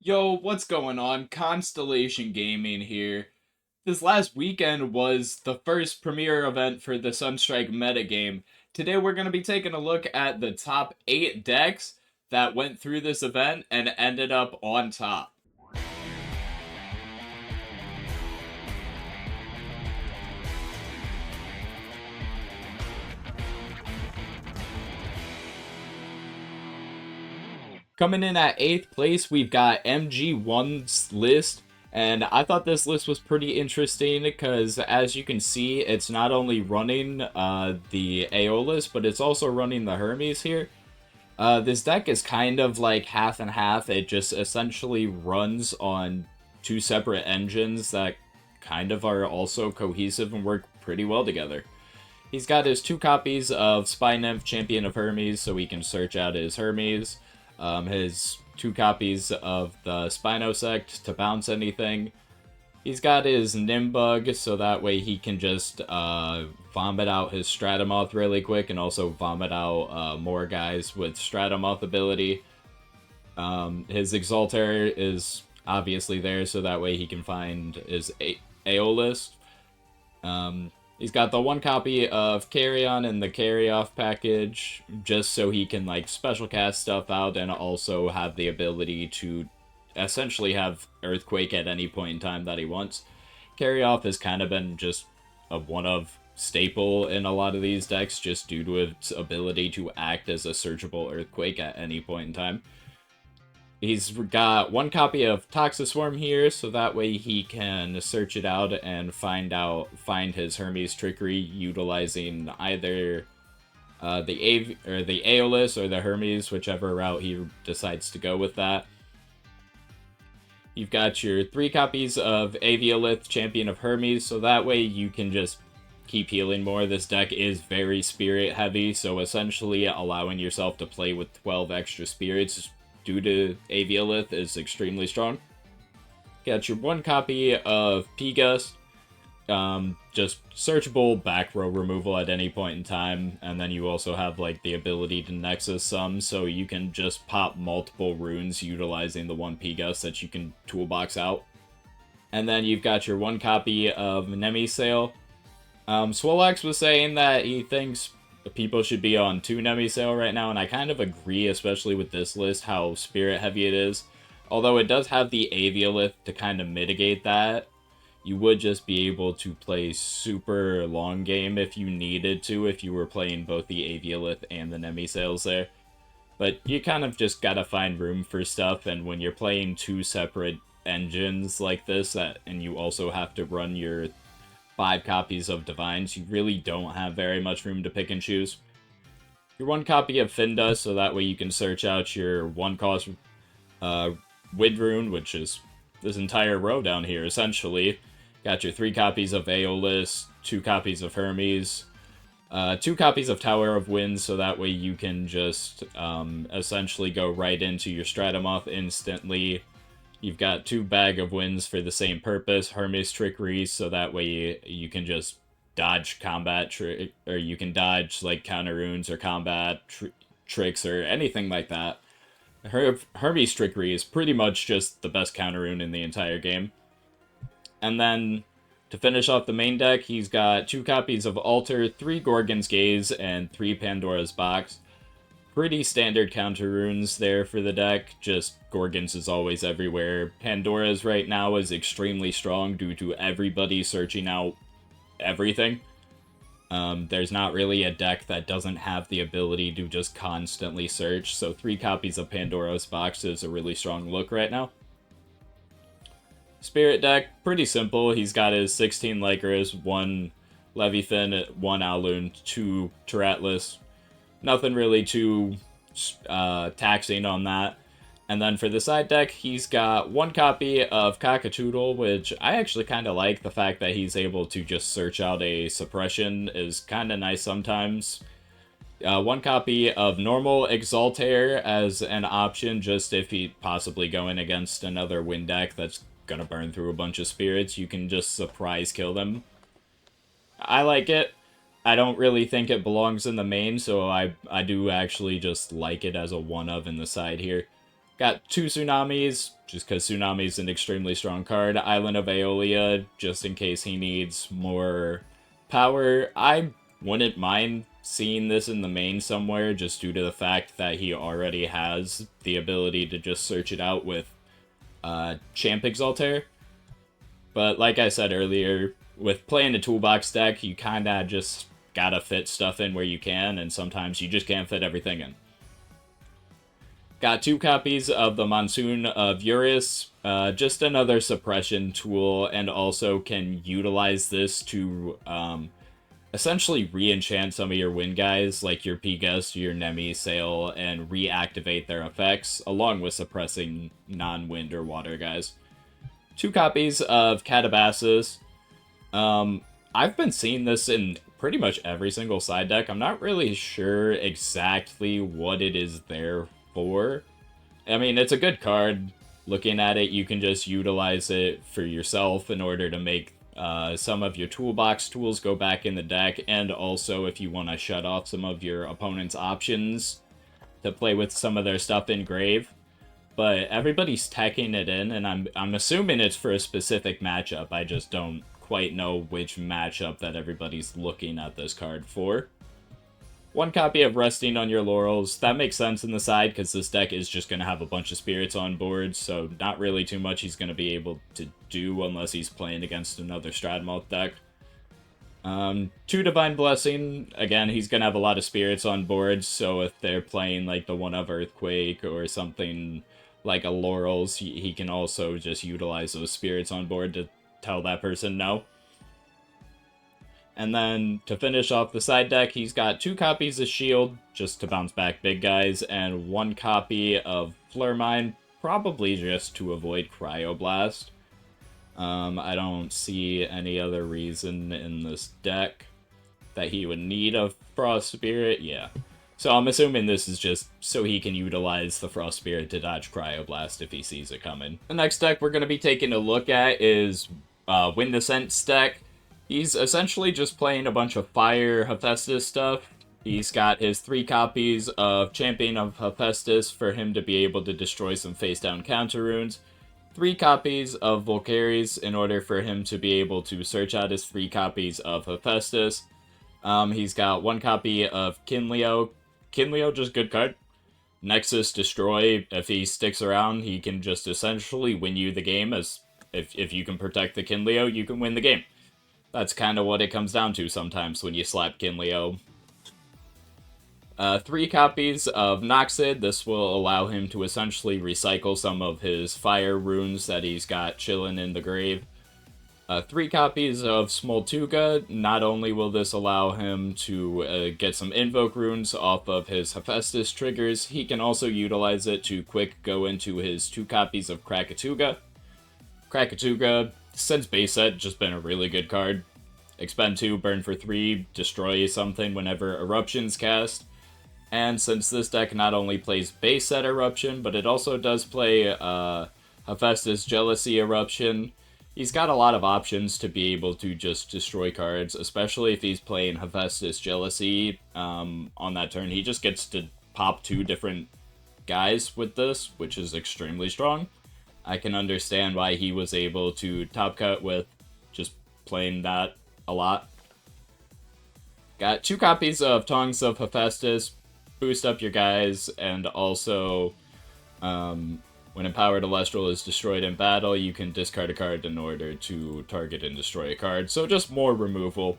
Yo, what's going on? Constellation Gaming here. This last weekend was the first premiere event for the Sunstrike metagame. Today we're going to be taking a look at the top 8 decks that went through this event and ended up on top. Coming in at 8th place, we've got MG1's list. And I thought this list was pretty interesting because, as you can see, it's not only running the Aeolus, but it's also running the Hermes here. This deck is kind of like half and half. It just essentially runs on two separate engines that kind of are also cohesive and work pretty well together. He's got his two copies of Spy Nymph, Champion of Hermes, so he can search out his Hermes. His two copies of the Spinosect to bounce anything. He's got his Nimbug, so that way he can just vomit out his Stratamoth really quick and also vomit out more guys with Stratamoth ability. His Exalter is obviously there, so that way he can find his Aeolus. He's got the one copy of Carrion in the Carry-Off package, just so he can, like, special cast stuff out and also have the ability to essentially have Earthquake at any point in time that he wants. Carry-Off has kind of been just a one-of staple in a lot of these decks, just due to its ability to act as a searchable Earthquake at any point in time. He's got one copy of Toxiswarm here, so that way he can search it out and find his Hermes Trickery utilizing either the Aeolus or the Hermes, whichever route he decides to go with that. You've got your three copies of Aviolith, Champion of Hermes, so that way you can just keep healing more. This deck is very spirit heavy, so essentially allowing yourself to play with 12 extra spirits due to Aviolith is extremely strong. Got your one copy of Pegas, just searchable back row removal at any point in time, and then you also have like the ability to Nexus some, so you can just pop multiple runes utilizing the one Pegas that you can toolbox out. And then you've got your one copy of Nemisail. Swolax was saying that he thinks people should be on 2 Nemisail right now, and I kind of agree, especially with this list, how spirit heavy it is. Although it does have the Aviolith to kind of mitigate that, you would just be able to play super long game if you needed to, if you were playing both the Aviolith and the Nemisails there. But you kind of just gotta find room for stuff, and when you're playing two separate engines like this, and you also have to run your 5 copies of Divines, you really don't have very much room to pick and choose. Your one copy of Finda, so that way you can search out your one cost Wind Rune, which is this entire row down here, essentially. Got your 3 copies of Aeolus, 2 copies of Hermes, 2 copies of Tower of Winds, so that way you can just essentially go right into your Stratamoth instantly. You've got 2 Bag of Winds for the same purpose, Hermes Trickery, so that way you can just dodge combat or you can dodge like counter runes or combat tricks or anything like that. Hermes Trickery is pretty much just the best counter rune in the entire game. And then to finish off the main deck, he's got 2 copies of Altar, 3 Gorgon's Gaze, and 3 Pandora's Box. Pretty standard counter runes there for the deck, just Gorgon's is always everywhere. Pandora's right now is extremely strong due to everybody searching out everything. There's not really a deck that doesn't have the ability to just constantly search, so 3 copies of Pandora's Box is a really strong look right now. Spirit deck, pretty simple. He's got his 16 Lycras, 1 Leviathan, 1 Owloon, 2 Teratlus. Nothing really too taxing on that. And then for the side deck, he's got 1 copy of Cockatoodle, which I actually kind of like. The fact that he's able to just search out a suppression is kind of nice sometimes. 1 copy of normal Exaltair as an option, just if he possibly going against another wind deck that's gonna burn through a bunch of spirits, you can just surprise kill them. I like it. I don't really think it belongs in the main, so I do actually just like it as a one-of in the side here. Got two Tsunamis, just because Tsunami's an extremely strong card. Island of Aeolia, just in case he needs more power. I wouldn't mind seeing this in the main somewhere, just due to the fact that he already has the ability to just search it out with Champ Exaltair. But like I said earlier, with playing a toolbox deck, you kinda just gotta fit stuff in where you can, and sometimes you just can't fit everything in. Got two copies of the Monsoon of Eurus, just another suppression tool, and also can utilize this to essentially re-enchant some of your wind guys, like your P-Gust, your Nemi, Sail, and reactivate their effects, along with suppressing non-wind or water guys. Two copies of Catabasis. I've been seeing this in pretty much every single side deck. I'm not really sure exactly what it is there for. I mean, it's a good card. Looking at it, you can just utilize it for yourself in order to make some of your toolbox tools go back in the deck, and also if you want to shut off some of your opponent's options to play with some of their stuff in grave. But everybody's teching it in, and I'm assuming it's for a specific matchup. I just don't quite know which matchup that everybody's looking at this card for. One copy of Resting on Your Laurels. That makes sense in the side, because this deck is just going to have a bunch of spirits on board, so not really too much he's going to be able to do unless he's playing against another Stradmoth deck. Two Divine Blessing. Again, he's going to have a lot of spirits on board, so if they're playing like the one of Earthquake or something like a Laurels, he can also just utilize those spirits on board to tell that person no. And then, to finish off the side deck, he's got two copies of Shield, just to bounce back big guys, and one copy of Flurmine, probably just to avoid Cryoblast. I don't see any other reason in this deck that he would need a Frost Spirit, yeah. So I'm assuming this is just so he can utilize the Frost Spirit to dodge Cryoblast if he sees it coming. The next deck we're going to be taking a look at is Wind Ascent's deck. He's essentially just playing a bunch of Fire Hephaestus stuff. He's got his 3 copies of Champion of Hephaestus for him to be able to destroy some face-down counter runes. 3 copies of Volcaries in order for him to be able to search out his 3 copies of Hephaestus. He's got 1 copy of Kinleo. Kinleo, just good card. Nexus Destroy. If he sticks around, he can just essentially win you the game. As if you can protect the Kinleo, you can win the game. That's kind of what it comes down to sometimes when you slap Kinleo. 3 copies of Noxid. This will allow him to essentially recycle some of his fire runes that he's got chilling in the grave. 3 copies of Smoltuga. Not only will this allow him to get some invoke runes off of his Hephaestus triggers, he can also utilize it to quick go into his 2 copies of Krakatuga. Krakatuga, since base set, just been a really good card. Expend 2, burn for 3, destroy something whenever Eruption's cast. And since this deck not only plays base set Eruption, but it also does play Hephaestus Jealousy Eruption, he's got a lot of options to be able to just destroy cards, especially if he's playing Hephaestus Jealousy on that turn. He just gets to pop 2 different guys with this, which is extremely strong. I can understand why he was able to top cut with just playing that a lot. Got 2 copies of Tongues of Hephaestus. Boost up your guys, and also when Empowered Elestral is destroyed in battle, you can discard a card in order to target and destroy a card. So just more removal.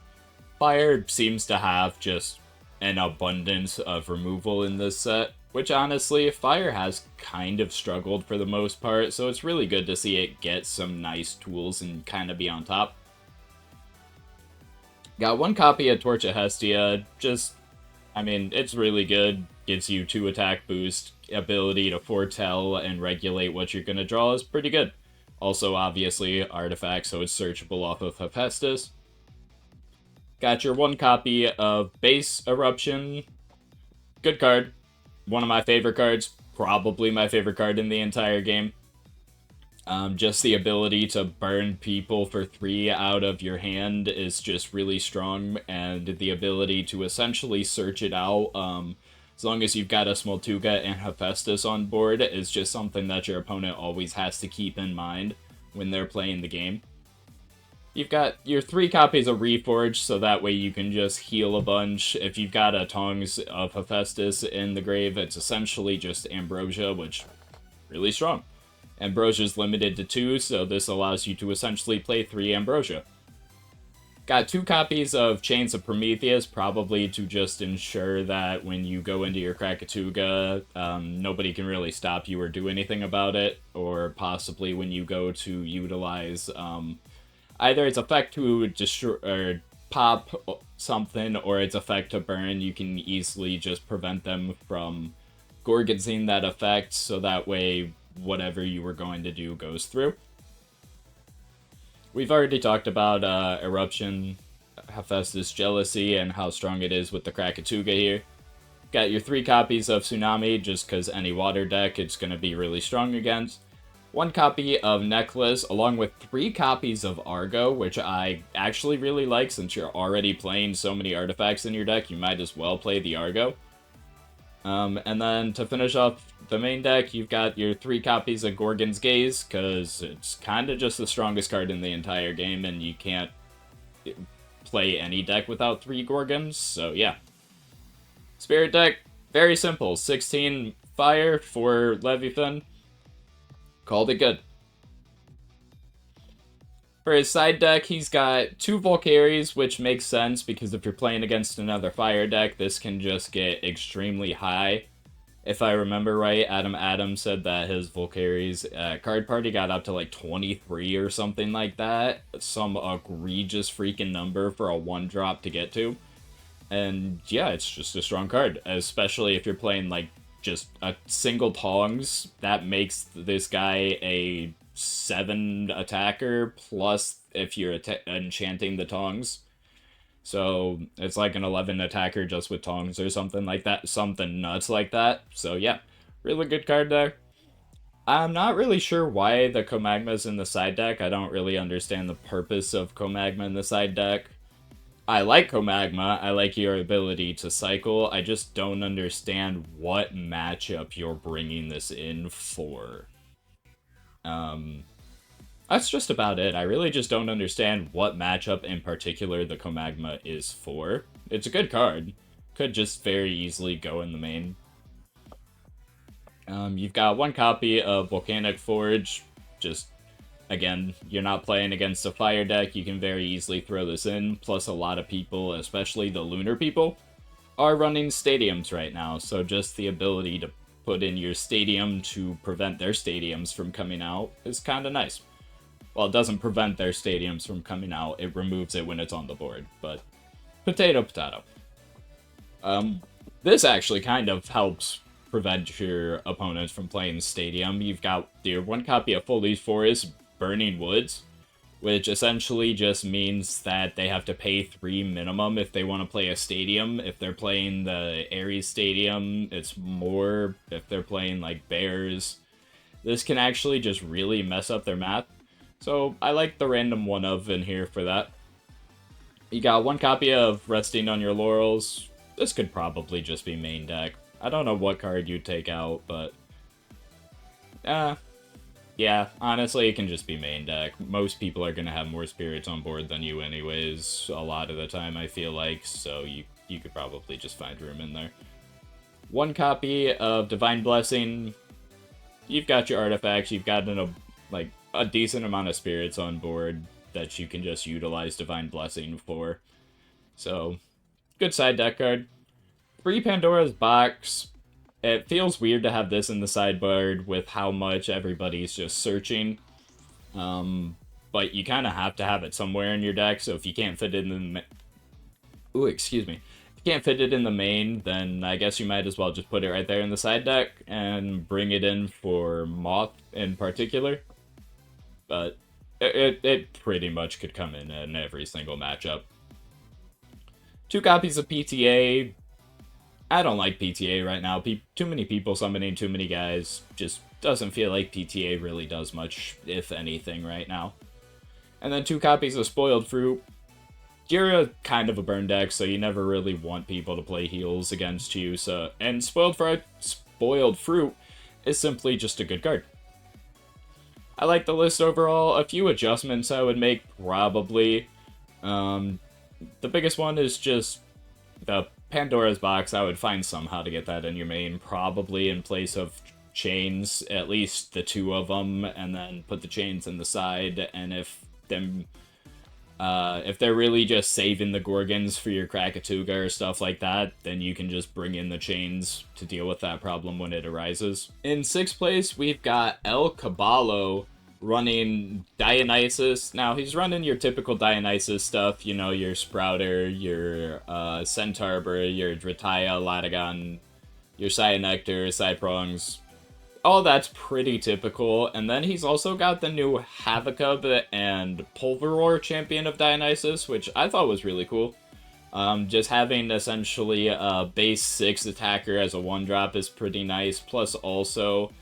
Fire seems to have just an abundance of removal in this set, which honestly, Fire has kind of struggled for the most part, so it's really good to see it get some nice tools and kind of be on top. Got 1 copy of Torch of Hestia. Just, I mean, it's really good. Gives you 2 attack boost, ability to foretell and regulate what you're going to draw is pretty good. Also, obviously, artifact, so it's searchable off of Hephaestus. Got your 1 copy of Base Eruption. Good card. One of my favorite cards. Probably my favorite card in the entire game. Just the ability to burn people for 3 out of your hand is just really strong, and the ability to essentially search it out. As long as you've got a Smoltuga and Hephaestus on board, is just something that your opponent always has to keep in mind when they're playing the game. You've got your 3 copies of Reforge, so that way you can just heal a bunch. If you've got a Tongs of Hephaestus in the grave, it's essentially just Ambrosia, which really strong. Ambrosia's limited to 2, so this allows you to essentially play 3 Ambrosia. Got 2 copies of Chains of Prometheus, probably to just ensure that when you go into your Krakatuga, nobody can really stop you or do anything about it, or possibly when you go to utilize either its effect to destroy or pop something, or its effect to burn, you can easily just prevent them from Gorgonzing that effect, so that way whatever you were going to do goes through. We've already talked about Eruption, Hephaestus Jealousy, and how strong it is with the Krakatuga here. Got your 3 copies of Tsunami, just because any water deck it's going to be really strong against. 1 copy of Necklace, along with 3 copies of Argo, which I actually really like. Since you're already playing so many artifacts in your deck, you might as well play the Argo. And then to finish off the main deck, you've got your 3 copies of Gorgon's Gaze, because it's kind of just the strongest card in the entire game, and you can't play any deck without 3 Gorgons, so yeah. Spirit deck, very simple. 16 fire for Leviathan. Called it good. For his side deck, he's got 2 Volcaries, which makes sense because if you're playing against another fire deck, this can just get extremely high. If I remember right, Adam said that his Volcaries card party got up to like 23 or something like that. Some egregious freaking number for a 1-drop to get to. And yeah, it's just a strong card, especially if you're playing like just a single Tongs. That makes this guy a 7 attacker, plus if you're enchanting the Tongs. So it's like an 11 attacker just with Tongs or something like that. Something nuts like that. So yeah, really good card there. I'm not really sure why the Komagma's in the side deck. I don't really understand the purpose of Komagma in the side deck. I like Komagma, I like your ability to cycle, I just don't understand what matchup you're bringing this in for. That's just about it. I really just don't understand what matchup in particular the Komagma is for. It's a good card. Could just very easily go in the main. You've got 1 copy of Volcanic Forge, just again, you're not playing against a fire deck, you can very easily throw this in, plus a lot of people, especially the lunar people, are running stadiums right now, so just the ability to put in your stadium to prevent their stadiums from coming out is kind of nice. Well, it doesn't prevent their stadiums from coming out, it removes it when it's on the board, but potato, potato. This actually kind of helps prevent your opponents from playing stadium. You've got your 1 copy of Foley's Forest, Burning Woods, which essentially just means that they have to pay 3 minimum if they want to play a stadium. If they're playing the Ares Stadium, it's more. If they're playing like Bears, this can actually just really mess up their math. So I like the random 1 of in here for that. You got 1 copy of Resting on Your Laurels. This could probably just be main deck. I don't know what card you'd take out, but yeah, honestly, it can just be main deck. Most people are going to have more spirits on board than you anyways, a lot of the time, I feel like, so you could probably just find room in there. 1 copy of Divine Blessing. You've got your artifacts, you've got a decent amount of spirits on board that you can just utilize Divine Blessing for. So, good side deck card. 3 Pandora's Box. It feels weird to have this in the sideboard with how much everybody's just searching. But you kind of have to have it somewhere in your deck, so if you can't fit it in the... Ooh, excuse me. If you can't fit it in the main, then I guess you might as well just put it right there in the side deck and bring it in for Moth in particular. But it pretty much could come in every single matchup. 2 copies of PTA. I don't like PTA right now. Too many people summoning too many guys. Just doesn't feel like PTA really does much, if anything, right now. And then 2 copies of Spoiled Fruit. you're a kind of a burn deck, so you never really want people to play heals against you. So, and spoiled fruit is simply just a good card. I like the list overall. A few adjustments I would make, probably. The biggest one is just the Pandora's box. I would find somehow to get that in your main, probably in place of chains, at least the two of them, and then put the chains in the side. And if they're really just saving the Gorgons for your Krakatuga or stuff like that, then you can just bring in the chains to deal with that problem when it arises. In sixth place, we've got El Caballo running Dionysus. Now, he's running your typical Dionysus stuff, you know, your Sprouter, your Centarbor, your Drataya, Latagon, your Cyanectar, Cyprongs. All that's pretty typical. And then he's also got the new Havocub and Pulveror Champion of Dionysus, which I thought was really cool. Just having essentially a base 6 attacker as a 1-drop is pretty nice. Plus also,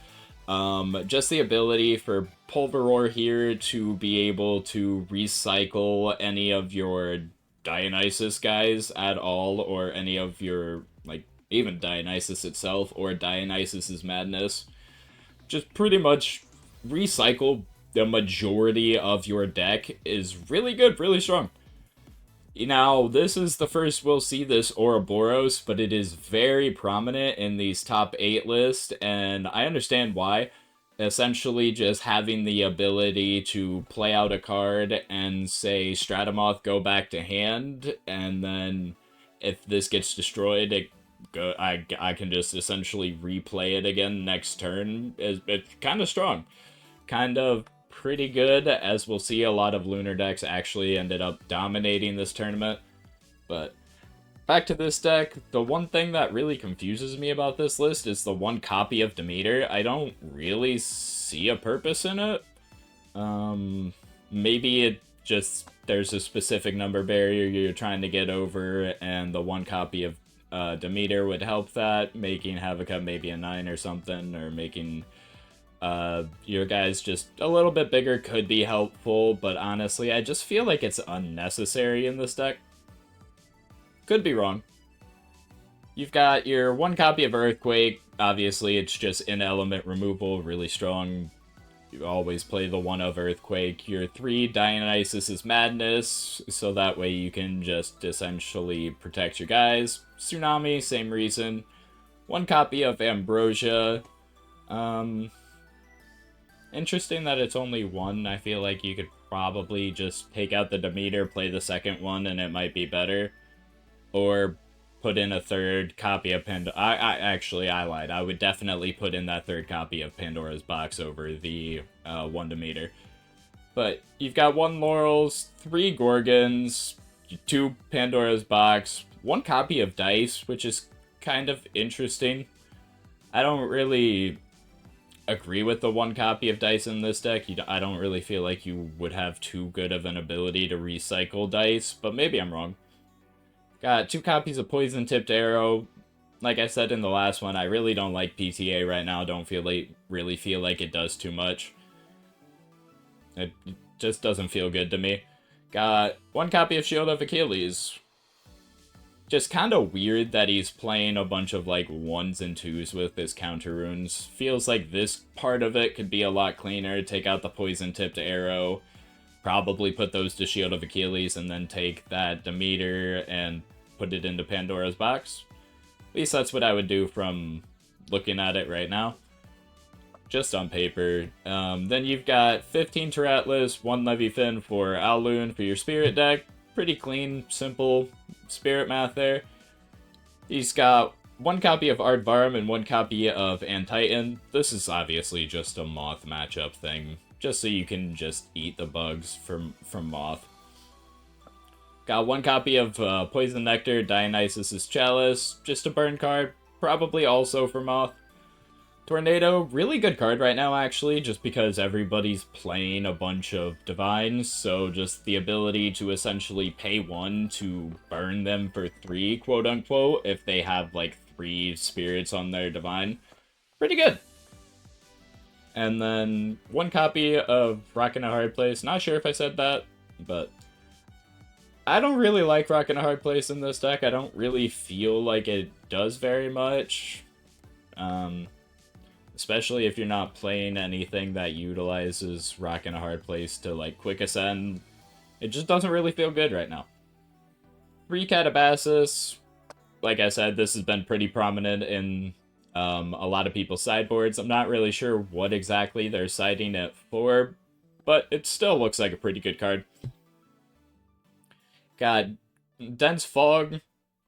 just the ability for Pulveror here to be able to recycle any of your Dionysus guys at all, or any of your, like, even Dionysus itself, or Dionysus's Madness. Just pretty much recycle the majority of your deck is really good, really strong. Now, this is the first we'll see this Ouroboros, but it is very prominent in these top 8 lists, and I understand why. Essentially, just having the ability to play out a card and say Stratamoth go back to hand, and then if this gets destroyed, I can just essentially replay it again next turn. It's kind of strong. Kind of pretty good, as we'll see a lot of Lunar decks actually ended up dominating this tournament. But back to this deck, the one thing that really confuses me about this list is the one copy of Demeter. I don't really see a purpose in it. Maybe it just, there's a specific number barrier you're trying to get over, and the one copy of Demeter would help that, making Havocub maybe a 9 or something, or making your guys just a little bit bigger could be helpful, but honestly, I just feel like it's unnecessary in this deck. Could be wrong. You've got your one copy of Earthquake. Obviously, it's just in element removal, really strong. You always play the one of Earthquake. Your 3 Dionysus's Madness, so that way you can just essentially protect your guys. Tsunami, same reason. One copy of Ambrosia. Interesting that it's only one. I feel like you could probably just take out the Demeter, play the second one, and it might be better. Or put in a third copy of Pandora. I lied. I would definitely put in that third copy of Pandora's Box over the 1 Demeter. But you've got 1 Laurels, 3 Gorgons, 2 Pandora's Box, 1 copy of Dice, which is kind of interesting. I don't really agree with the 1 copy of Dice in this deck. I don't really feel like you would have too good of an ability to recycle Dice, but maybe I'm wrong. Got 2 copies of Poison Tipped Arrow. Like I said in the last one, I really don't like PTA right now. Don't really feel like it does too much. It just doesn't feel good to me. Got 1 copy of Shield of Achilles. Just kind of weird that he's playing a bunch of like 1s and 2s with his counter runes. Feels like this part of it could be a lot cleaner. Take out the Poison Tipped Arrow. Probably put those to Shield of Achilles, and then take that Demeter and put it into Pandora's Box. At least that's what I would do from looking at it right now. Just on paper. Then you've got 15 Terratlas, 1 Leviathan for Owloon for your Spirit deck. Pretty clean, simple Spirit math there. He's got 1 copy of Aardvarm and 1 copy of Antitan. This is obviously just a Moth matchup thing, just so you can just eat the bugs from Moth. Got 1 copy of Poison Nectar, Dionysus's Chalice, just a burn card, probably also for Moth. Tornado, really good card right now actually, just because everybody's playing a bunch of Divines, so just the ability to essentially pay 1 to burn them for 3, quote unquote, if they have like 3 spirits on their Divine. Pretty good. And then 1 copy of Rock in a Hard Place. Not sure if I said that, but I don't really like Rockin' a Hard Place in this deck. I don't really feel like it does very much. Um, Especially if you're not playing anything that utilizes Rockin' a Hard Place to, like, quick ascend. It just doesn't really feel good right now. 3 Catabasis. Like I said, this has been pretty prominent in a lot of people's sideboards. I'm not really sure what exactly they're citing it for, but it still looks like a pretty good card. Got Dense Fog,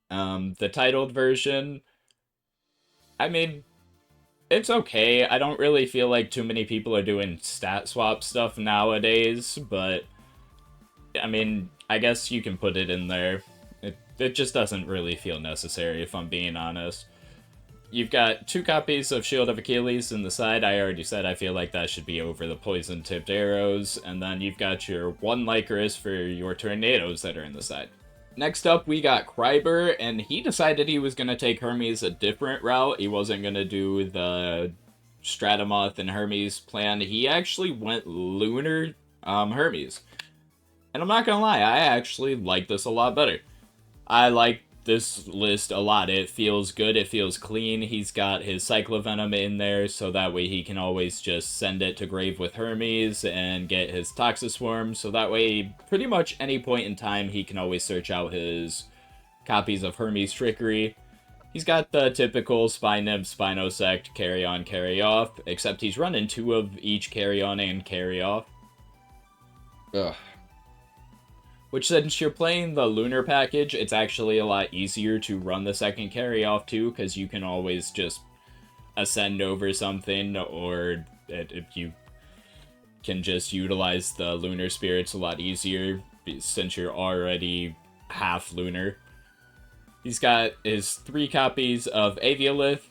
the titled version. I mean, it's okay. I don't really feel like too many people are doing stat swap stuff nowadays, but I mean, I guess you can put it in there. It just doesn't really feel necessary, if I'm being honest. You've got 2 copies of Shield of Achilles in the side. I already said I feel like that should be over the poison-tipped arrows. And then you've got your 1 Lycoris for your tornadoes that are in the side. Next up, we got Kryber, and he decided he was going to take Hermes a different route. He wasn't going to do the Stratamoth and Hermes plan. He actually went Lunar Hermes. And I'm not going to lie, I actually like this a lot better. I like this list a lot. It feels good, it feels clean. He's got his Cyclovenom in there, so that way he can always just send it to Grave with Hermes and get his Toxiswarm, so that way pretty much any point in time he can always search out his copies of Hermes Trickery. He's got the typical Spine-Nymph, Spinosect, Carry On, Carry Off, except he's running 2 of each Carry On and Carry Off. Ugh. Which, since you're playing the Lunar package, it's actually a lot easier to run the second carry-off, too, because you can always just ascend over something, or if you can just utilize the Lunar Spirits a lot easier, since you're already half Lunar. He's got his 3 copies of Aviolith.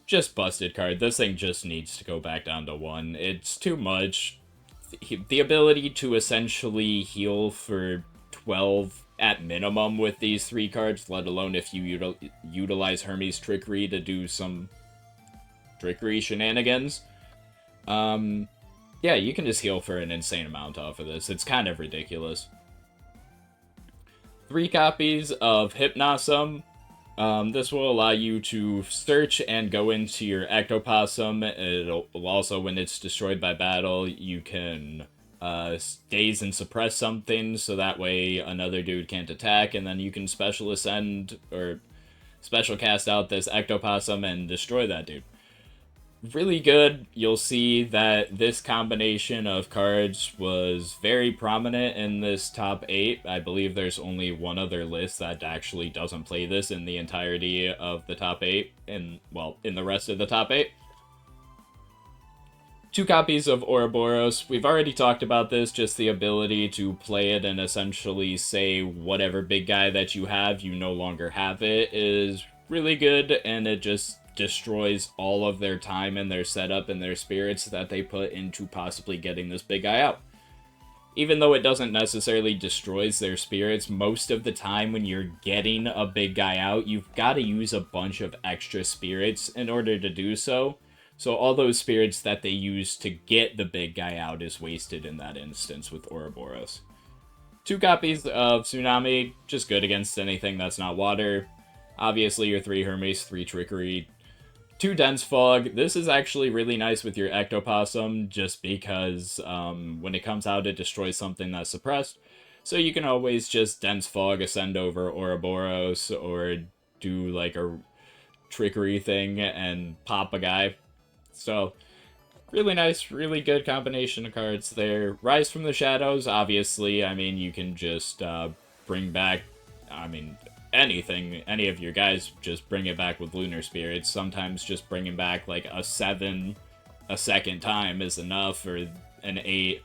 Just busted card. This thing just needs to go back down to 1. It's too much. The ability to essentially heal for 12 at minimum with these 3 cards, let alone if you utilize Hermes Trickery to do some trickery shenanigans. Yeah, you can just heal for an insane amount off of this. It's kind of ridiculous. 3 copies of Hypnosum. This will allow you to search and go into your Ectoplasm. It'll also, when it's destroyed by battle, you can daze and suppress something, so that way another dude can't attack, and then you can special ascend or special cast out this Ectoplasm and destroy that dude. Really good. You'll see that this combination of cards was very prominent in this top 8. I believe there's only one other list that actually doesn't play this in the entirety of the top 8, in the rest of the top 8. 2 copies of Ouroboros. We've already talked about this, just the ability to play it and essentially say whatever big guy that you have, you no longer have it, is really good, and it just destroys all of their time and their setup and their spirits that they put into possibly getting this big guy out. Even though it doesn't necessarily destroys their spirits, most of the time when you're getting a big guy out, you've got to use a bunch of extra spirits in order to do so. So all those spirits that they use to get the big guy out is wasted in that instance with Ouroboros. 2 copies of Tsunami, just good against anything that's not water. Obviously your 3 Hermes, 3 Trickery. 2 Dense Fog. This is actually really nice with your Ectoplasm, just because when it comes out it destroys something that's suppressed. So you can always just Dense Fog, ascend over Ouroboros, or do like a Trickery thing and pop a guy. So, really nice, really good combination of cards there. Rise from the Shadows, obviously, I mean, you can just bring back, anything, any of your guys, just bring it back with Lunar Spirits. Sometimes just bringing back, like, a 7 a second time is enough, or an 8.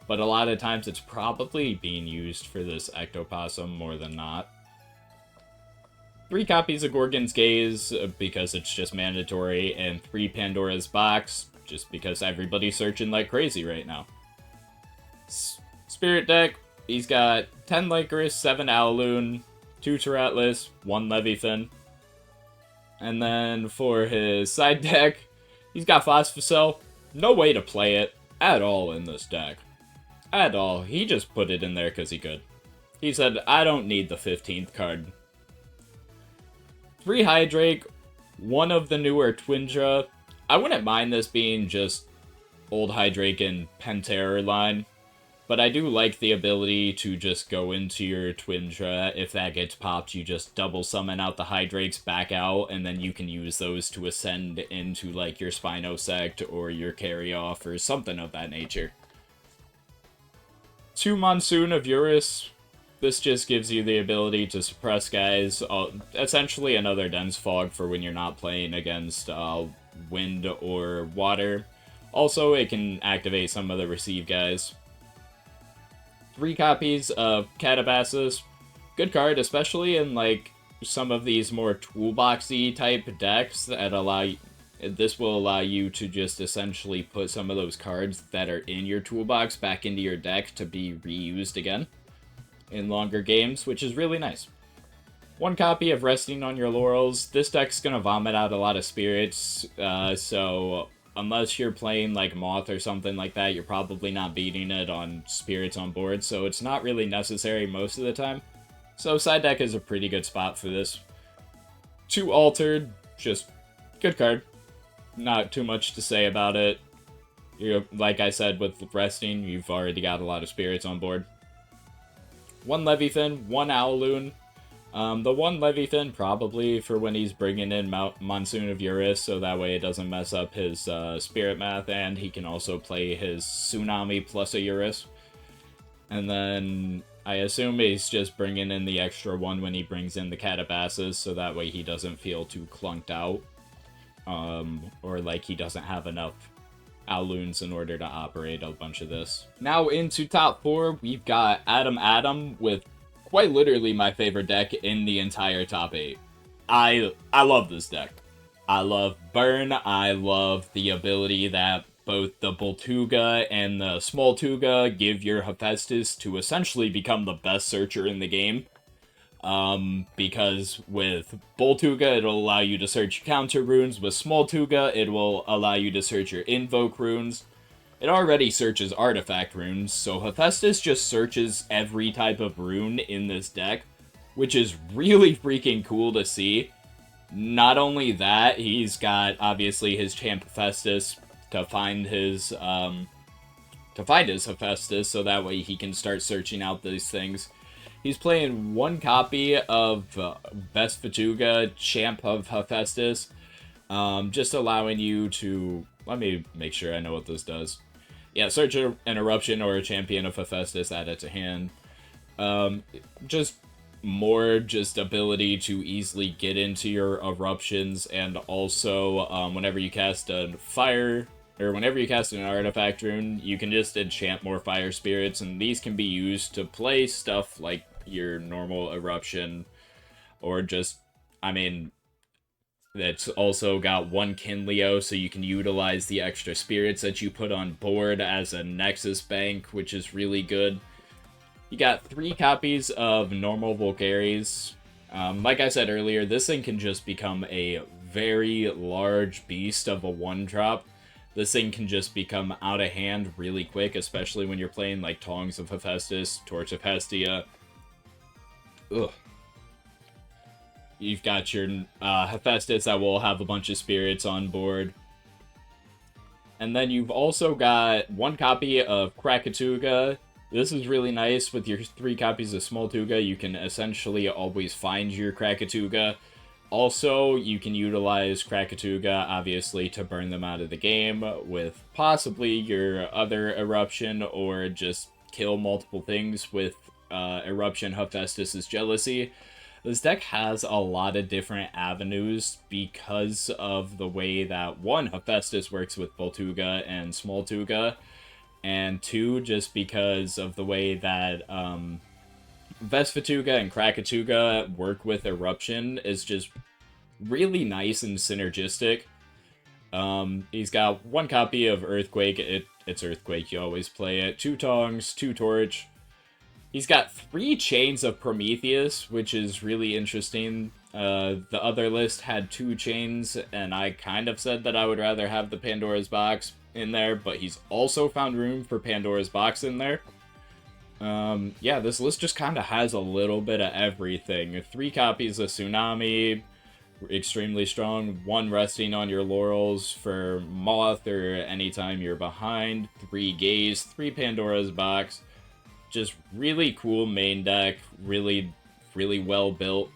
But a lot of times it's probably being used for this Ectoplasm more than not. 3 copies of Gorgon's Gaze, because it's just mandatory, and 3 Pandora's Box, just because everybody's searching like crazy right now. Spirit deck, he's got 10 Lycoris, 7 Owloon, 2 Taratlus, 1 Leviathan. And then for his side deck, he's got Phosphocell. No way to play it at all in this deck. At all. He just put it in there because he could. He said, I don't need the 15th card. 3 Hydrake, one of the newer Twindra. I wouldn't mind this being just old Hydrake and Penterror line, but I do like the ability to just go into your Twindra. If that gets popped, you just double summon out the Hydrakes back out, and then you can use those to ascend into, like, your Spinosect or your Carry-Off or something of that nature. 2 Monsoon of Eurus. This just gives you the ability to suppress guys. Essentially another Dense Fog for when you're not playing against wind or water. Also, it can activate some of the receive guys. 3 copies of Catabasis. Good card, especially in like some of these more toolboxy type decks that this will allow you to just essentially put some of those cards that are in your toolbox back into your deck to be reused again in longer games, which is really nice. 1 copy of Resting on Your Laurels. This deck's gonna vomit out a lot of spirits, so unless you're playing like Moth or something like that, you're probably not beating it on spirits on board, so it's not really necessary most of the time. So side deck is a pretty good spot for this. 2 Altered, just good card. Not too much to say about it. Like I said, with Resting, you've already got a lot of spirits on board. 1 Leviathan, 1 Owloon. The 1 Leviathan probably for when he's bringing in Monsoon of Eurus, so that way it doesn't mess up his spirit math, and he can also play his Tsunami plus a Eurus. And then I assume he's just bringing in the extra 1 when he brings in the Catabasis, so that way he doesn't feel too clunked out, or like he doesn't have enough Owloons in order to operate a bunch of this. Now into top 4, we've got Adam with quite literally my favorite deck in the entire top 8. I love this deck. I love Burn. I love the ability that both the Boltuga and the Small Tuga give your Hephaestus to essentially become the best searcher in the game. Because with Boltuga, it'll allow you to search counter runes. With Small Tuga, it will allow you to search your invoke runes. It already searches artifact runes, so Hephaestus just searches every type of rune in this deck, which is really freaking cool to see. Not only that, he's got, obviously, his Champ Hephaestus to find his Hephaestus, so that way he can start searching out these things. He's playing 1 copy of Vesfatuga, Champ of Hephaestus, just allowing you to... Let me make sure I know what this does. Yeah, search an Eruption or a Champion of Hephaestus, add it to hand. Just more ability to easily get into your Eruptions, and also whenever you cast a fire... or whenever you cast an artifact rune, you can just enchant more fire spirits, and these can be used to play stuff like your normal Eruption, or just, I mean, it's also got 1 Kinleo, so you can utilize the extra spirits that you put on board as a Nexus bank, which is really good. You got 3 copies of normal Volcaries. Like I said earlier, this thing can just become a very large beast of a 1-drop. This thing can just become out of hand really quick, especially when you're playing like Tongs of Hephaestus, Torch of Hestia. Ugh. You've got your Hephaestus that will have a bunch of spirits on board. And then you've also got 1 copy of Krakatuga. This is really nice. With your 3 copies of Small Tuga, you can essentially always find your Krakatuga. Also, you can utilize Krakatuga, obviously, to burn them out of the game with possibly your other Eruption, or just kill multiple things with Eruption Hephaestus' Jealousy. This deck has a lot of different avenues because of the way that, 1, Hephaestus works with Boltuga and Small Tuga, and 2, just because of the way that Vesfatuga and Krakatuga work with Eruption is just really nice and synergistic. He's got 1 copy of Earthquake. It's Earthquake, you always play it. 2 Tongs, 2 Torch. He's got 3 Chains of Prometheus, which is really interesting. The other list had 2 Chains, and I kind of said that I would rather have the Pandora's Box in there, but he's also found room for Pandora's Box in there. Yeah, this list just kind of has a little bit of everything. 3 copies of Tsunami, extremely strong. 1 resting on your laurels for Moth or anytime you're behind. 3 Gaze, 3 Pandora's Box. Just really cool main deck. Really, really well built.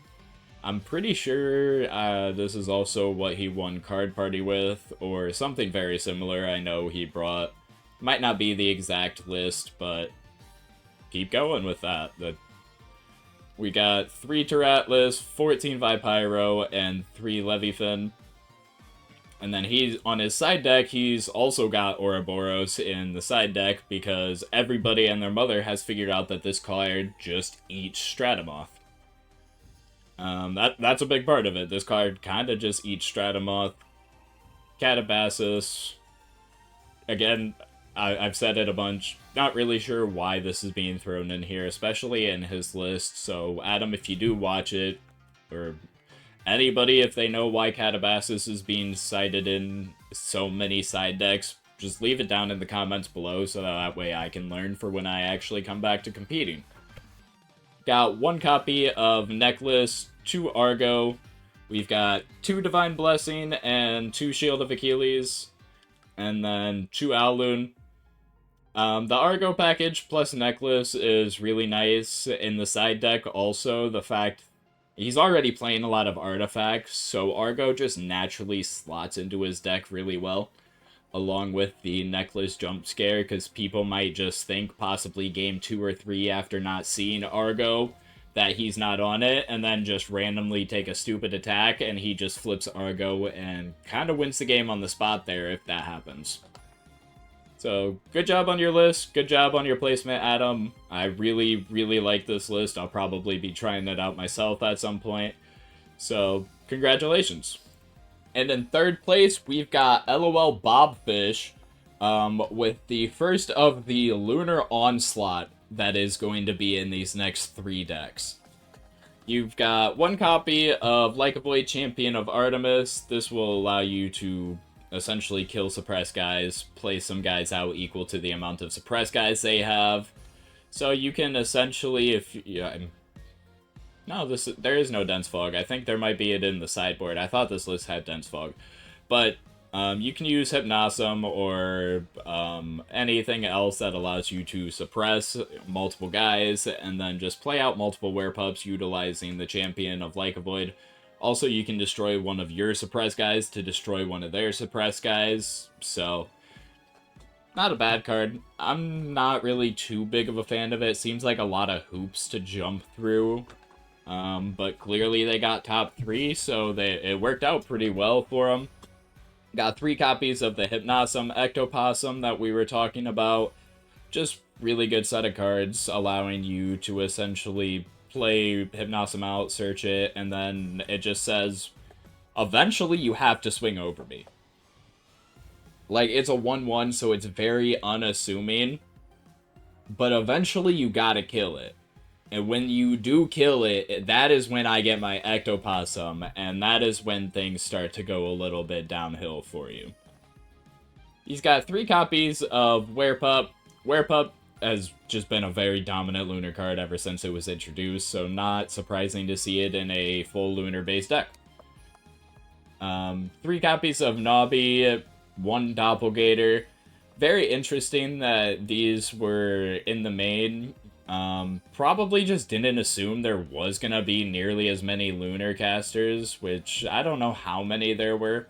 I'm pretty sure this is also what he won Card Party with, or something very similar. I know he brought... Might not be the exact list, but keep going with that. We got 3 Atlas, 14 Vipyro, and 3 Leviathan. And then he's on his side deck, he's also got Ouroboros in the side deck because everybody and their mother has figured out that this card just eats Stratamoth. That's a big part of it. This card kind of just eats Stratamoth. Catabasis. Again, I've said it a bunch. Not really sure why this is being thrown in here, especially in his list. So, Adam, if you do watch it, or anybody, if they know why Catabasis is being cited in so many side decks, just leave it down in the comments below so that way I can learn for when I actually come back to competing. Got 1 copy of Necklace, 2 Argo. We've got 2 Divine Blessing and 2 Shield of Achilles. And then 2 Owloon. The Argo package plus Necklace is really nice. In the side deck also, the fact he's already playing a lot of artifacts, so Argo just naturally slots into his deck really well, along with the Necklace jump scare, because people might just think possibly game 2 or 3 after not seeing Argo that he's not on it, and then just randomly take a stupid attack, and he just flips Argo and kind of wins the game on the spot there if that happens. So, good job on your list, good job on your placement, Adam. I really, really like this list. I'll probably be trying it out myself at some point. So, congratulations. And in 3rd place, we've got LOL Bobfish, with the first of the Lunar Onslaught that is going to be in these next 3 decks. You've got 1 copy of Lycovoid Champion of Artemis. This will allow you to essentially kill suppress guys, play some guys out equal to the amount of suppress guys they have. So you can essentially, if no, there is no Dense Fog. I think there might be it in the sideboard. I thought this list had Dense Fog. But you can use Hypnosum or anything else that allows you to suppress multiple guys and then just play out multiple Werepups utilizing the Champion of Lycovoid. Also, you can destroy one of your suppress guys to destroy one of their suppress guys. So, not a bad card. I'm not really too big of a fan of it. Seems like a lot of hoops to jump through. But clearly they got top 3, so it worked out pretty well for them. Got 3 copies of the Hypnosum Ectopossum that we were talking about. Just really good set of cards, allowing you to essentially play Hypnosum out, search it, and then it just says, eventually you have to swing over me. Like, it's a 1-1, so it's very unassuming, but eventually you gotta kill it. And when you do kill it, that is when I get my Ectopossum, and that is when things start to go a little bit downhill for you. He's got 3 copies of Werepup. Werepup has just been a very dominant Lunar card ever since it was introduced, so not surprising to see it in a full Lunar-based deck. 3 copies of Nobby, 1 Doppelgator. Very interesting that these were in the main. Probably just didn't assume there was gonna be nearly as many Lunar casters, which I don't know how many there were.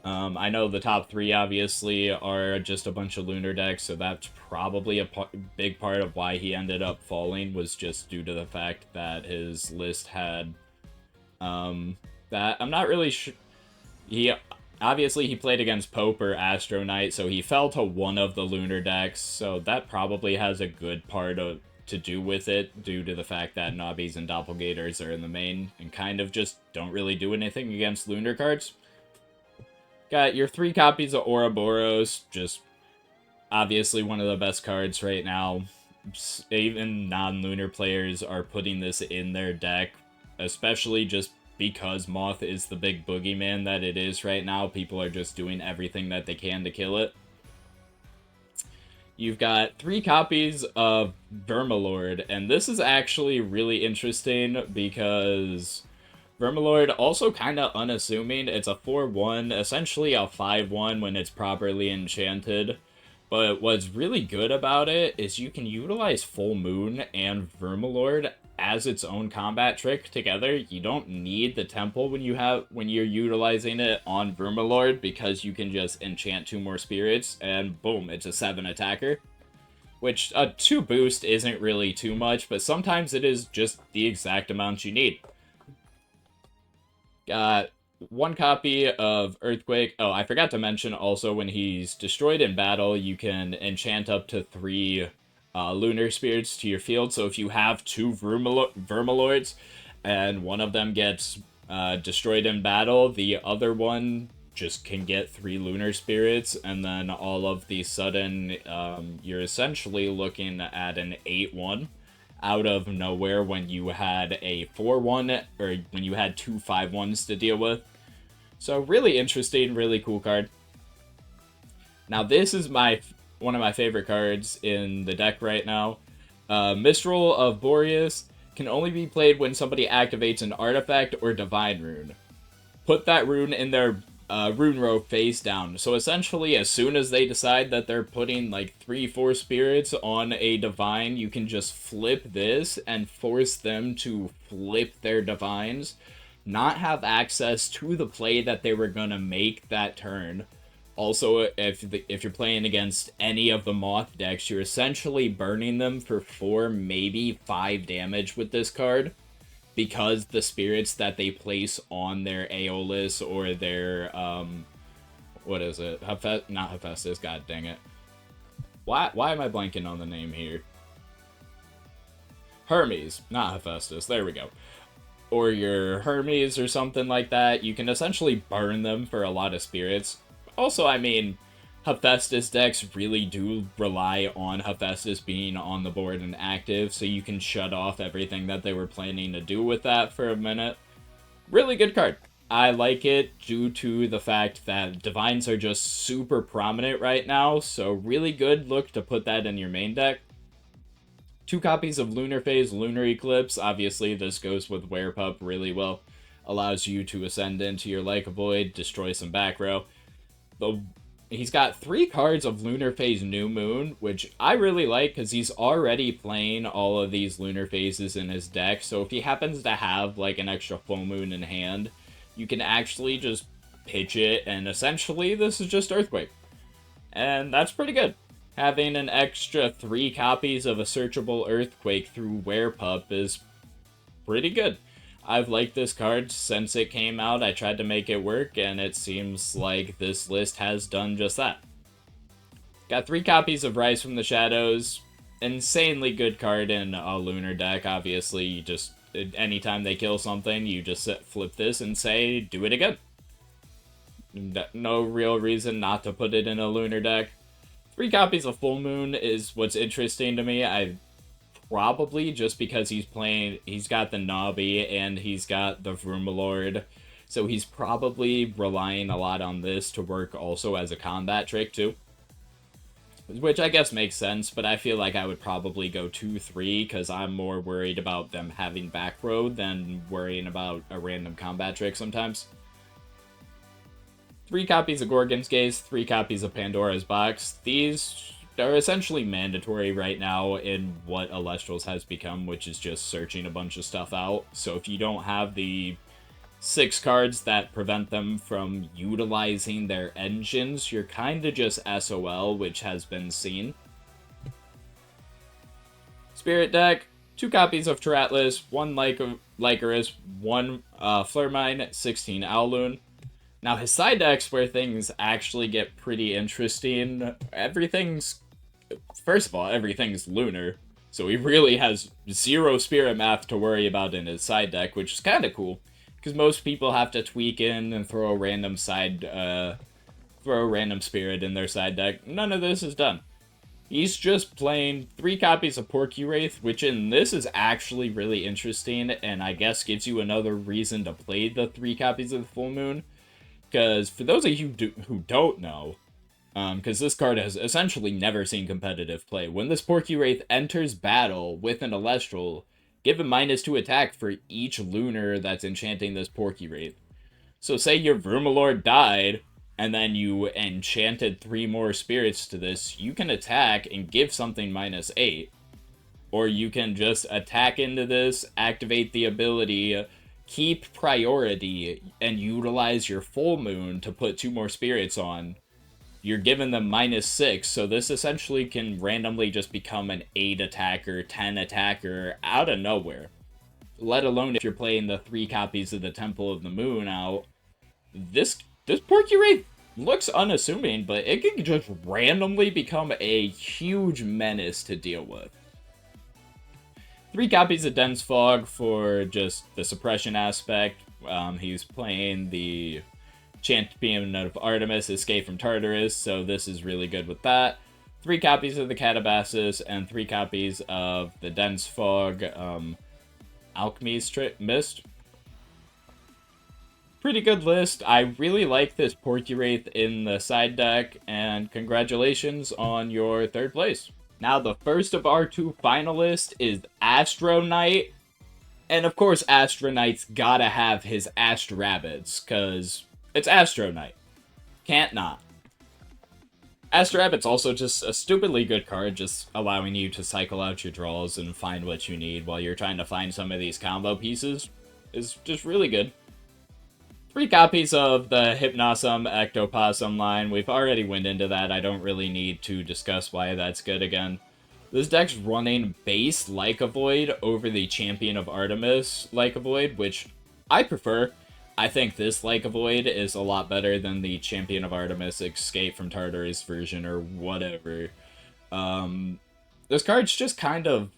I know the top 3 obviously are just a bunch of Lunar decks, so that's probably a big part of why he ended up falling, was just due to the fact that his list had, that I'm not really sure. Obviously he played against Pope or Astro Knight, so he fell to one of the Lunar decks, so that probably has a good part to do with it, due to the fact that Nobbies and Doppelgators are in the main, and kind of just don't really do anything against Lunar cards. Got your 3 copies of Ouroboros, just obviously one of the best cards right now. Even non-Lunar players are putting this in their deck, especially just because Moth is the big boogeyman that it is right now. People are just doing everything that they can to kill it. you've got 3 copies of Vermalord, and this is actually really interesting because Vermalord also kind of unassuming. It's a 4-1, essentially a 5-1 when it's properly enchanted. But what's really good about it is you can utilize Full Moon and Vermalord as its own combat trick together. You don't need the temple when you're utilizing it on Vermalord because you can just enchant 2 more spirits and boom, it's a 7 attacker. Which a 2 boost isn't really too much, but sometimes it is just the exact amount you need. Got 1 copy of Earthquake. Oh, I forgot to mention also when he's destroyed in battle, you can enchant up to 3 Lunar Spirits to your field. So if you have 2 Vermalords and one of them gets destroyed in battle, the other one just can get 3 Lunar Spirits, and then all of the sudden, you're essentially looking at an 8-1 out of nowhere when you had a 4-1, or when you had 2 5-1s to deal with. So really interesting, really cool card. Now this is one of my favorite cards in the deck right now. Mistral of Boreas can only be played when somebody activates an artifact or divine rune. Put that rune in their rune row face down. So essentially, as soon as they decide that they're putting like 3-4 spirits on a divine, you can just flip this and force them to flip their divines, not have access to the play that they were gonna make that turn. Also, if you're playing against any of the Moth decks, you're essentially burning them for 4, maybe 5 damage with this card, because the spirits that they place on their Aeolus or their, what is it? Not Hephaestus, god dang it. Why am I blanking on the name here? Hermes, not Hephaestus, there we go. Or your Hermes or something like that, you can essentially burn them for a lot of spirits. Also, I mean, Hephaestus decks really do rely on Hephaestus being on the board and active, so you can shut off everything that they were planning to do with that for a minute. Really good card. I like it due to the fact that Divines are just super prominent right now, so really good look to put that in your main deck. 2 copies of Lunar Phase, Lunar Eclipse. Obviously, this goes with Werepup really well. Allows you to ascend into your Like a Void, destroy some back row. He's got 3 cards of Lunar Phase New Moon, which I really like because he's already playing all of these Lunar Phases in his deck. So if he happens to have like an extra full moon in hand, you can actually just pitch it, and essentially this is just Earthquake. And that's pretty good. Having an extra 3 copies of a searchable Earthquake through Werepup is pretty good. I've liked this card since it came out. I tried to make it work, and it seems like this list has done just that. Got 3 copies of Rise from the Shadows. Insanely good card in a Lunar deck, obviously. You just, anytime they kill something, you just flip this and say, do it again. No real reason not to put it in a Lunar deck. 3 copies of Full Moon is what's interesting to me. Probably just because he's got the Nabi and he's got the Vermalord, so he's probably relying a lot on this to work also as a combat trick too. Which I guess makes sense, but I feel like I would probably go 2-3 because I'm more worried about them having back row than worrying about a random combat trick sometimes. 3 copies of Gorgon's Gaze, 3 copies of Pandora's Box. These are essentially mandatory right now in what Elestrals has become, which is just searching a bunch of stuff out. So if you don't have the 6 cards that prevent them from utilizing their engines, you're kind of just SOL, which has been seen. Spirit deck, 2 copies of Teratlis, 1 Lycaris, 1 Flurmine, 16 Owloon. Now, his side deck's where things actually get pretty interesting. First of all, everything's Lunar, so he really has 0 Spirit math to worry about in his side deck, which is kind of cool, because most people have to tweak in and throw a random Spirit in their side deck. None of this is done. He's just playing 3 copies of Porky Wraith, which in this is actually really interesting, and I guess gives you another reason to play the 3 copies of the Full Moon. Because for those of you who don't know, Because this card has essentially never seen competitive play. When this Porky Wraith enters battle with an Elestral, give a -2 attack for each lunar that's enchanting this Porky Wraith. So say your Vermalord died, and then you enchanted 3 more spirits to this, you can attack and give something -8. Or you can just attack into this, activate the ability, keep priority, and utilize your full moon to put 2 more spirits on. You're given them -6, so this essentially can randomly just become an 8 attacker, 10 attacker out of nowhere. Let alone if you're playing the 3 copies of the Temple of the Moon out. This Porky Wraith looks unassuming, but it can just randomly become a huge menace to deal with. 3 copies of Dense Fog for just the suppression aspect. He's playing the Champion of Artemis, Escape from Tartarus, so this is really good with that. 3 copies of the Catabasis, and 3 copies of the Dense Fog Alchemy's Mist. Pretty good list. I really like this Porky Wraith in the side deck, and congratulations on your 3rd place. Now the first of our 2 finalists is Astro Knight, and of course Astro Knight's gotta have his Astro Rabbits, cause it's Astro Knight. Can't not. Astro Rabbit's also just a stupidly good card, just allowing you to cycle out your draws and find what you need while you're trying to find some of these combo pieces. Is just really good. 3 copies of the Hypnosum Ectoplasm line. We've already went into that. I don't really need to discuss why that's good again. This deck's running base Like a Void over the Champion of Artemis Like a Void, which I prefer. I think this Like a Void is a lot better than the Champion of Artemis Escape from Tartarus version or whatever. This card's just kind of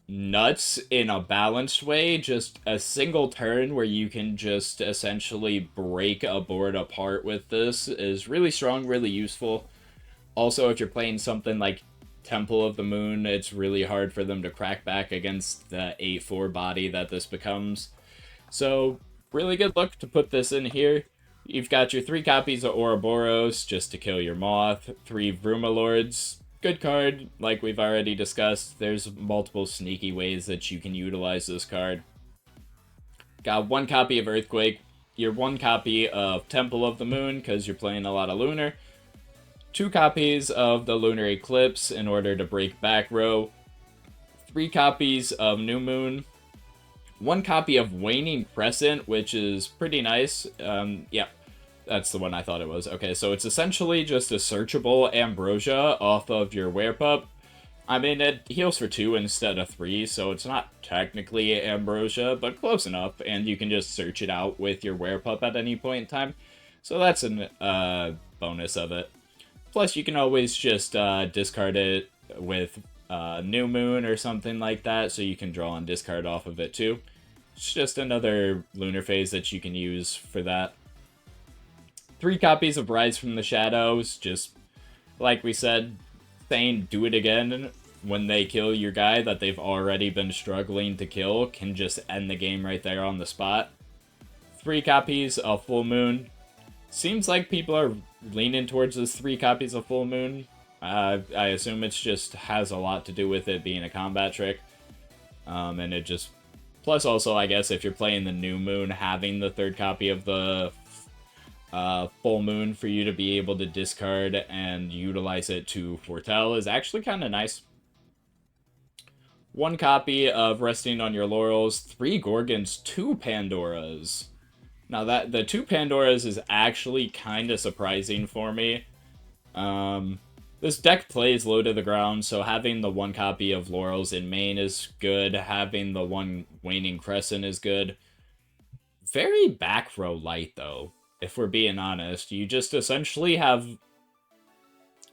nuts in a balanced way. Just a single turn where you can just essentially break a board apart with this is really strong, really useful. Also, if you're playing something like Temple of the Moon, it's really hard for them to crack back against the 8/4 body that this becomes. So, really good luck to put this in here. You've got your 3 copies of Ouroboros, just to kill your Moth, 3 Vermalords. Good card, like we've already discussed. There's multiple sneaky ways that you can utilize this card. Got 1 copy of Earthquake, your 1 copy of Temple of the Moon, because you're playing a lot of Lunar. 2 copies of the Lunar Eclipse in order to break back row. 3 copies of New Moon. 1 copy of Waning Crescent, which is pretty nice. Yeah, that's the one I thought it was. Okay, so it's essentially just a searchable Ambrosia off of your Werepup. I mean, it heals for 2 instead of 3, so it's not technically Ambrosia, but close enough, and you can just search it out with your Werepup at any point in time. So that's a bonus of it. Plus, you can always just discard it with New Moon or something like that, so you can draw and discard off of it too. It's just another lunar phase that you can use for that. 3 copies of Rise from the Shadows, just like we said, saying do it again when they kill your guy that they've already been struggling to kill can just end the game right there on the spot. 3 copies of Full Moon. Seems like people are leaning towards this 3 copies of Full Moon. I assume it just has a lot to do with it being a combat trick. And it just... Plus also, I guess, if you're playing the New Moon, having the 3rd copy of the Full Moon for you to be able to discard and utilize it to foretell is actually kind of nice. 1 copy of Resting on Your Laurels, 3 Gorgons, 2 Pandoras. Now, that the 2 Pandoras is actually kind of surprising for me. This deck plays low to the ground, so having the 1 copy of Laurels in main is good. Having the 1 Waning Crescent is good. Very back row light, though, if we're being honest. You just essentially have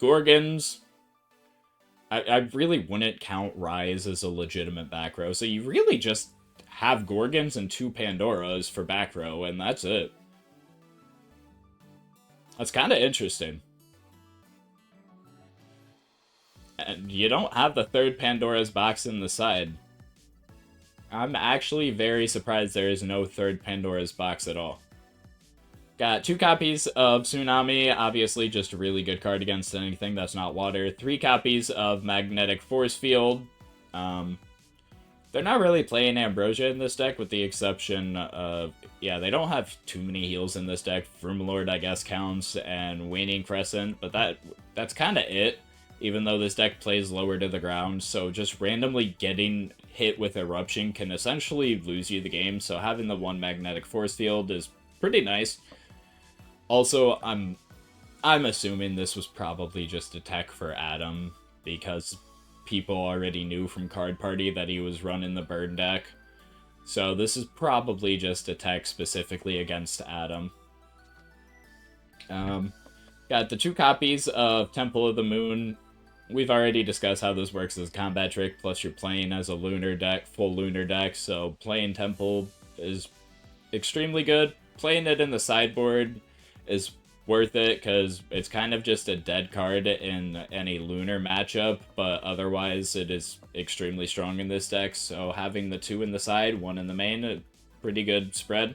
Gorgons. I really wouldn't count Rise as a legitimate back row, so you really just have Gorgons and 2 Pandoras for back row, and that's it. That's kind of interesting. And you don't have the 3rd Pandora's box in the side. I'm actually very surprised there is no 3rd Pandora's box at all. Got 2 copies of Tsunami, obviously just a really good card against anything that's not water. 3 copies of Magnetic Force Field. Um, they're not really playing Ambrosia in this deck, with the exception of, yeah, they don't have too many heals in this deck. Vroomlord, I guess, counts, and Waning Crescent, but that's kind of it, even though this deck plays lower to the ground, so just randomly getting hit with Eruption can essentially lose you the game, so having the 1 Magnetic Force Field is pretty nice. Also, I'm assuming this was probably just a tech for Adam, because people already knew from Card Party that he was running the Burn deck. So this is probably just a tech specifically against Adam. Got the 2 copies of Temple of the Moon. We've already discussed how this works as a combat trick, plus you're playing as a lunar deck, full lunar deck, so playing Temple is extremely good. Playing it in the sideboard is worth it, because it's kind of just a dead card in any lunar matchup, but otherwise it is extremely strong in this deck, so having the 2 in the side, 1 in the main, a pretty good spread.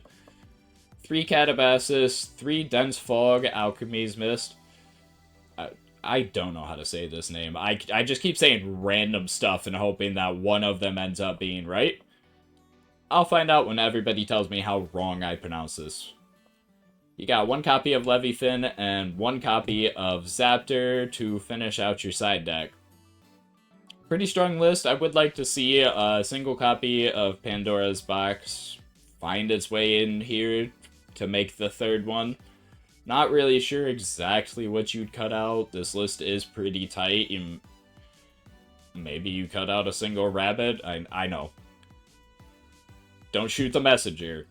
3 Catabasis, 3 Dense Fog, Alchemy's Mist. I don't know how to say this name. I just keep saying random stuff and hoping that one of them ends up being right. I'll find out when everybody tells me how wrong I pronounce this. You got 1 copy of Leviathan and 1 copy of Zaptor to finish out your side deck. Pretty strong list. I would like to see a single copy of Pandora's Box find its way in here to make the 3rd one. Not really sure exactly what you'd cut out. This list is pretty tight. Maybe you cut out a single rabbit. I know. Don't shoot the messenger.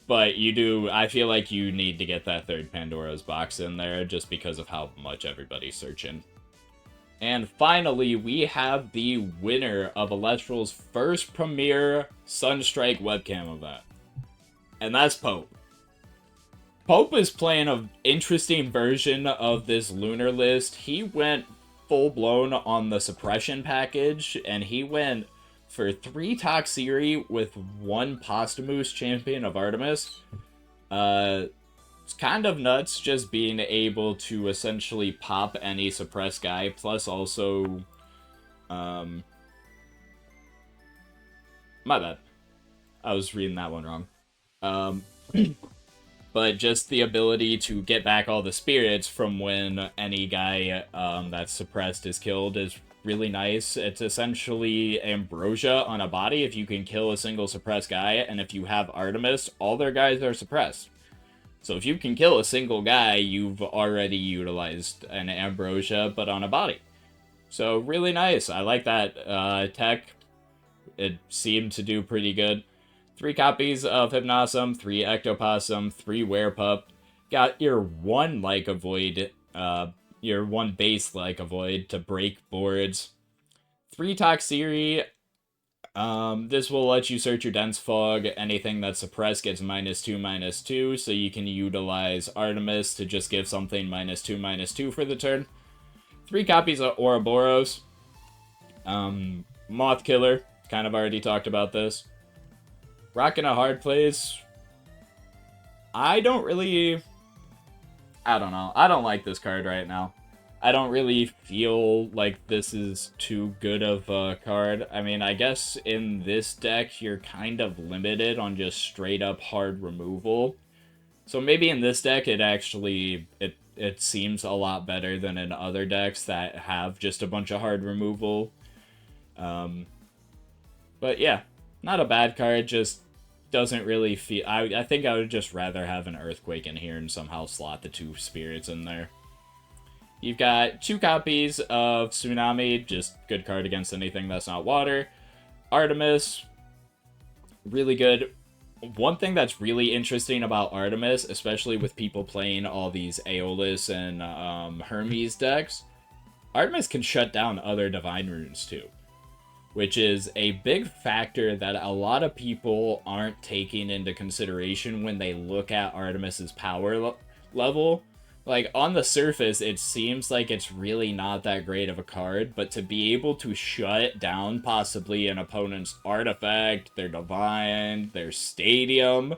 But you do, I feel like you need to get that 3rd Pandora's Box in there just because of how much everybody's searching. And finally, we have the winner of Elestrals' first premier Sunstrike webcam event. And that's Pope. Pope is playing an interesting version of this lunar list. He went full-blown on the suppression package, and he went for 3 Toxiri with 1 Posthumous Champion of Artemis. It's kind of nuts just being able to essentially pop any suppressed guy, plus also, my bad. I was reading that one wrong. But just the ability to get back all the spirits from when any guy that's suppressed is killed is really nice. It's essentially Ambrosia on a body if you can kill a single suppressed guy, and if you have Artemis, all their guys are suppressed. So if you can kill a single guy, you've already utilized an Ambrosia, but on a body. So really nice. I like that tech. It seemed to do pretty good. 3 copies of Hypnosum, 3 Ectoplasm, 3 Werepup. Got your 1 Like Void, your 1 base Like Void to break boards. 3 Toxiri. This will let you search your Dense Fog. Anything that's suppressed gets -2/-2, so you can utilize Artemis to just give something -2/-2 for the turn. 3 copies of Ouroboros. Moth Killer. Kind of already talked about this. Rockin' a Hard Place. I don't know. I don't like this card right now. I don't really feel like this is too good of a card. I mean, I guess in this deck, you're kind of limited on just straight up hard removal. So maybe in this deck, it seems a lot better than in other decks that have just a bunch of hard removal. But yeah, not a bad card, just doesn't really feel... I think I would just rather have an Earthquake in here and somehow slot the 2 spirits in there. You've got 2 copies of Tsunami, just good card against anything that's not water. Artemis, really good. One thing that's really interesting about Artemis, especially with people playing all these Aeolus and Hermes decks, Artemis can shut down other Divine Runes too, which is a big factor that a lot of people aren't taking into consideration when they look at Artemis's power level. Like, on the surface, it seems like it's really not that great of a card, but to be able to shut down possibly an opponent's artifact, their divine, their stadium,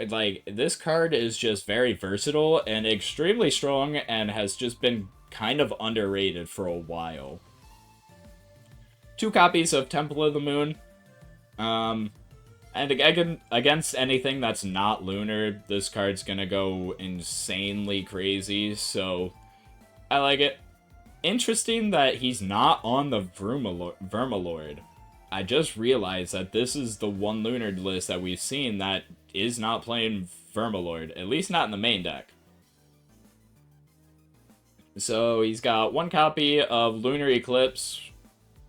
like, this card is just very versatile and extremely strong and has just been kind of underrated for a while. 2 copies of Temple of the Moon. And again, against anything that's not lunar, this card's gonna go insanely crazy, so I like it. Interesting that he's not on the Vermalord. I just realized that this is the one lunar list that we've seen that is not playing Vermalord, at least not in the main deck. So he's got 1 copy of Lunar Eclipse.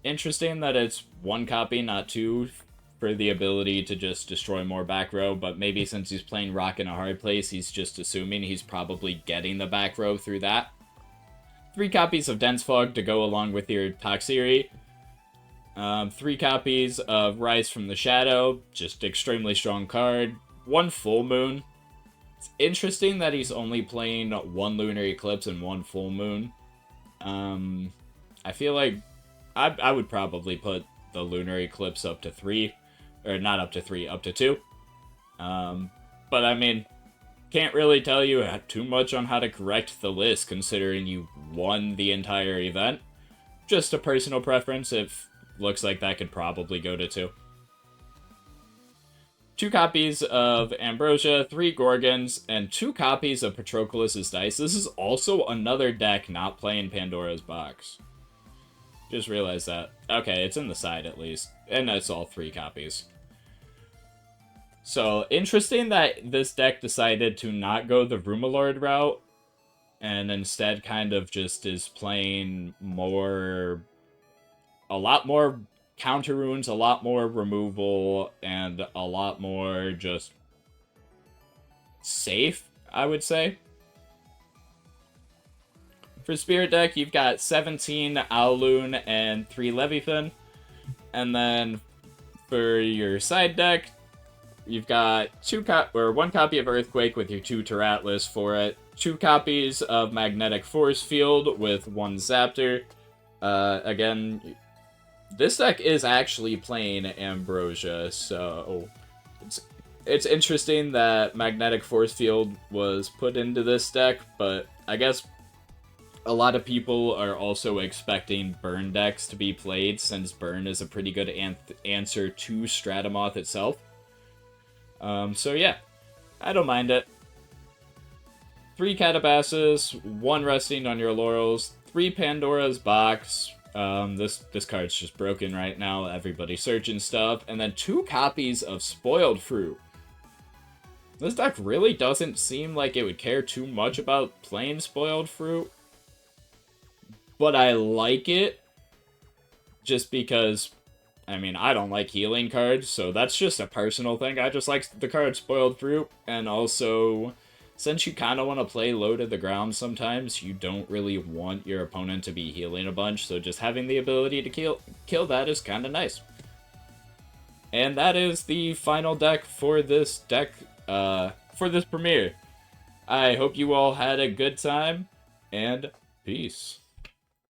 Interesting that it's 1 copy, not 2, for the ability to just destroy more back row, but maybe since he's playing Rock in a Hard Place, he's just assuming he's probably getting the back row through that. 3 copies of Dense Fog to go along with your Toxiri. 3 copies of Rise from the Shadow, just extremely strong card. 1 Full Moon. It's interesting that he's only playing 1 Lunar Eclipse and 1 Full Moon. I feel like I would probably put the Lunar Eclipse up to 3. Or not up to 3, up to 2. But I mean, can't really tell you too much on how to correct the list considering you won the entire event. Just a personal preference, it looks like that could probably go to 2. 2 copies of Ambrosia, 3 Gorgons, and 2 copies of Patroclus' Dice. This is also another deck not playing Pandora's Box. Just realized that. Okay, it's in the side at least. And that's all 3 copies. So, interesting that this deck decided to not go the Vermalord route, and instead kind of just is playing a lot more counter runes, a lot more removal, and a lot more just safe, I would say. For Spirit deck, you've got 17 Owloon and 3 Leviathan. And then for your side deck, you've got 1 copy of Earthquake with your 2 Teratlas for it, 2 copies of Magnetic Force Field with 1 Zaptor. Again, this deck is actually playing Ambrosia, so it's interesting that Magnetic Force Field was put into this deck, but I guess a lot of people are also expecting Burn decks to be played, since Burn is a pretty good answer to Stratamoth itself. So yeah, I don't mind it. 3 Catabasis, 1 Resting on Your Laurels, 3 Pandora's Box. This card's just broken right now. Everybody's searching stuff. And then 2 copies of Spoiled Fruit. This deck really doesn't seem like it would care too much about playing Spoiled Fruit. But I like it. Just because, I mean, I don't like healing cards, so that's just a personal thing. I just like the card Spoiled Fruit, and also, since you kind of want to play low to the ground sometimes, you don't really want your opponent to be healing a bunch, so just having the ability to kill that is kind of nice. And that is the final deck for this premiere. I hope you all had a good time, and peace.